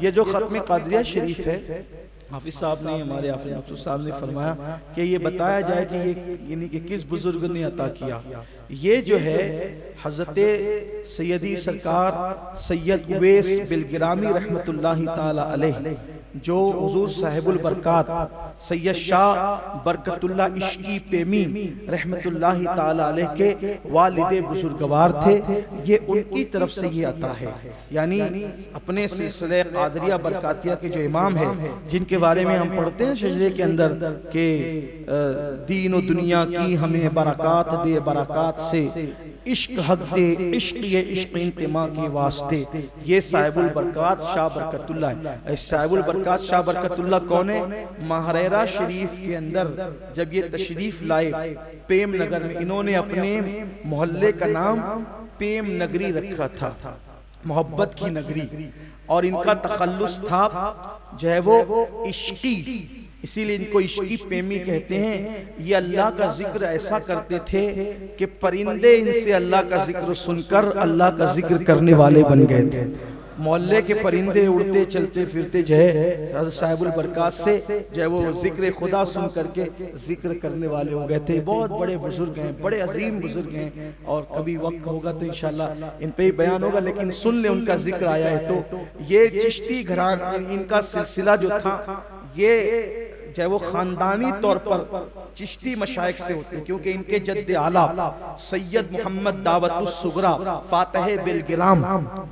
یہ جو ختم قادریہ شریف ہے، حافظ صاحب نے، ہمارے حافظ مقصود صاحب نے فرمایا کہ یہ بتایا جائے کہ یہ یعنی کہ کس بزرگ نے عطا کیا. یہ جو ہے حضرت سیدی سرکار سید اویس بالگرامی رحمت اللہ تعالی علیہ، جو حضور صاحب البرکات سید شاہ برکت اللہ عشقی پیمی رحمت اللہ تعالی علیہ کے والد بزرگوار تھے. یہ ان کی طرف سے یہ عطا ہے. یعنی اپنے سلسلہ قادریہ برکاتیہ کے جو امام ہیں، جن کے بارے میں ہم پڑھتے ہیں شجرے کے اندر کہ دین و دنیا کی ہمیں برکات دے، برکات سے عشق حق دے، عشق یہ عشق انتماء کے واسطے. یہ صاحب البرکات شاہ برکت اللہ ہے. صاحب البرکات شاہ برکت اللہ کون ہے؟ ماہریرہ شریف کے اندر جب یہ تشریف لائے پیم نگر میں، انہوں نے اپنے محلے کا نام پیم نگری رکھا تھا، محبت کی نگری، اور ان کا تخلص تھا جو ہے وہ عشقی، اسی لئے ان کو عشقی پیمی کہتے ہیں. یہ اللہ کا ذکر ایسا کرتے تھے کہ پرندے ان سے اللہ کا ذکر سن کر اللہ کا ذکر کرنے والے بن گئے تھے. محلے کے پرندے اڑتے چلتے پھرتے جو ہے حضرت صاحب البرکات سے جو ہے وہ ذکر خدا سن کر کے ذکر کرنے والے ہو گئے تھے. بہت بڑے بزرگ ہیں، بڑے عظیم بزرگ ہیں، اور کبھی وقت ہوگا تو انشاءاللہ ان پہ ہی بیان ہوگا، لیکن سن لیں ان کا ذکر آیا ہے تو. یہ چشتی گھران ان کا سلسلہ جو تھا یہ چاہے وہ خاندانی طور پر چشتی مشائخ سے ہوتے ہیں، کیونکہ ان کے جد اعلیٰ سید محمد دعوت الصغریٰ فاتح بالگرام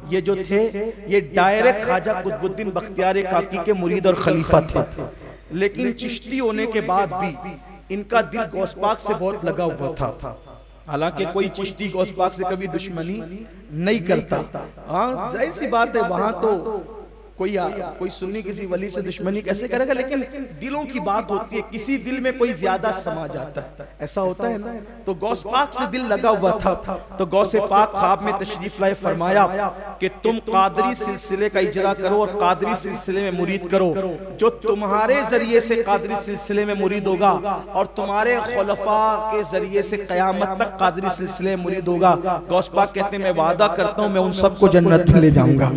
یہ جو تھے یہ ڈائریکٹ خواجہ قطب الدین بختیار کاکی کے مرید اور خلیفہ تھے. لیکن چشتی ہونے کے بعد بھی ان کا دل غوث پاک سے بہت لگا ہوا تھا. حالانکہ کوئی چشتی غوث پاک سے کبھی دشمنی نہیں کرتا. ہاں ظاہر سی بات ہے، وہاں تو کوئی سنی کسی ولی سے دشمنی کیسے کرے گا، لیکن دلوں کی بات ہوتی ہے، کسی دل میں کوئی زیادہ سما جاتا ہے، ایسا ہوتا ہے نا. تو غوث پاک سے دل لگا ہوا تھا، تو غوث پاک خواب میں تشریف لائے، فرمایا کہ تم قادری سلسلے کا اجرا کرو اور قادری سلسلے میں مرید کرو. جو تمہارے ذریعے سے قادری سلسلے میں مرید ہوگا اور تمہارے خلفاء کے ذریعے سے قیامت تک قادری سلسلے میں مرید ہوگا، غوث پاک کہتے ہیں میں وعدہ کرتا ہوں میں ان سب کو جنت میں لے جاؤں گا.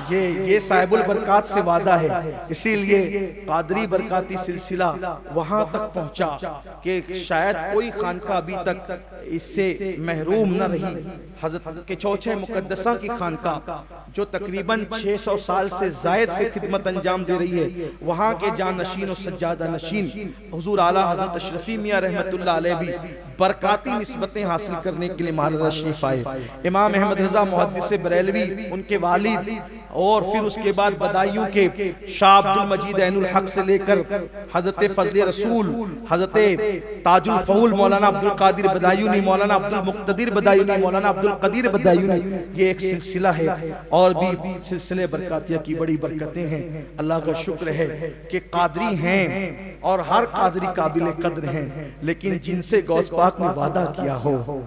یہ صاحب البرکات سے وعدہ ہے. اسی لیے قادری برکاتی سلسلہ وہاں تک پہنچا کہ شاید کوئی خانقاہ ابھی تک اس سے محروم نہ رہی. حضرت کے چوچھے مقدسہ کی خانقاہ جو تقریباً 600 سال سے زائد سے خدمت انجام دے رہی ہے، وہاں کے جانشین و سجادہ نشین حضور اعلیٰ حضرت اشرفی میاں رحمت اللہ علیہ بھی برکاتی نسبتیں حاصل کرنے کے لیے ماہریرہ شریف آئے. امام احمد رضا محدث بریلوی ان کے والد، اور پھر اس کے بعد بدایوں کے شاہ عبد المجید عین الحق سے لے کر حضرت فضل رسول، حضرت تاج الفضول مولانا عبد القادر بدایونی، مولانا عبد المقتدر بدایونی، مولانا عبد القدیر بدایونی، یہ ایک سلسلہ ہے. اور بھی سلسلے برکاتیہ کی بڑی برکتیں ہیں. اللہ کا شکر ہے کہ قادری ہیں اور ہر قادری قابل قدر ہیں، لیکن جن سے غوث پاک نے وعدہ کیا ہو،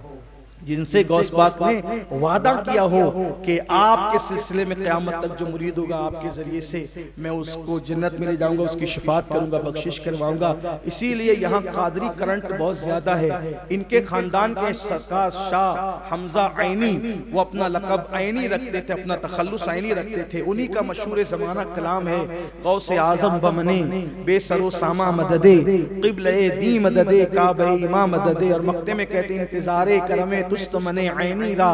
جن سے غوث پاک نے وعدہ کیا ہو کہ آپ کے سلسلے میں قیامت تک جو مرید ہوگا آپ کے ذریعے سے میں اس کو جنت میں لے جاؤں گا، اس کی شفاعت کروں گا، بخشش کرواؤں گا. اسی لیے یہاں قادری کرنٹ بہت زیادہ ہے. ان کے خاندان کے سرکار شاہ حمزہ عینی وہ اپنا لقب عینی رکھتے تھے، اپنا تخلص عینی رکھتے تھے. انہی کا مشہور زمانہ کلام ہے غوث اعظم بمنے بے سر و ساما مددے قبلہ دی مددے کعبہ امام مددے. اور مقطع میں کہتے ہیں انتظار کرم تست منے عینی را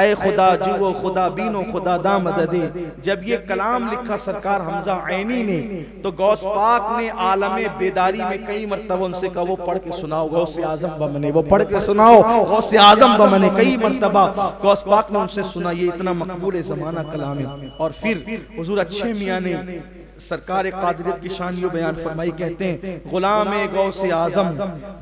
اے خدا جو خدا بینو خدا دا مددے. جب یہ کلام لکھا سرکار حمزہ عینی نے تو غوث پاک نے عالم بیداری میں کئی مرتبہ ان سے کہا وہ پڑھ کے سناؤ غوث اعظم بمنے، وہ پڑھ کے سناؤ غوث اعظم بمنے. کئی مرتبہ غوث پاک نے ان سے سنا. یہ اتنا مقبول زمانہ کلام ہے. اور پھر حضور اچھے میاں نے سرکار قادریت کی شان یوں بیان فرمائی، کہتے ہیں غلام غوث اعظم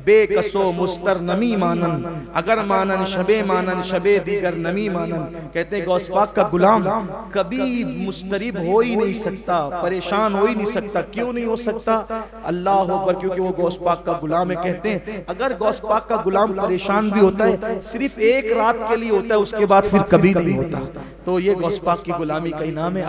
بے کسو مستر نمی مانن، اگر مانن شبے مانن شبے دیگر نمی مانن. کہتے ہیں غوث پاک کا غلام کبھی مسترب ہو ہی نہیں سکتا، پریشان ہو ہی نہیں سکتا. کیوں نہیں ہو سکتا؟ اللہ اکبر، کیونکہ وہ غوث پاک کا غلام ہے. کہتے ہیں اگر غوث پاک کا غلام پریشان بھی ہوتا ہے صرف ایک رات کے لیے ہوتا ہے، اس کے بعد پھر کبھی نہیں ہوتا. تو یہ غوث پاک کی غلامی کا انعام ہے.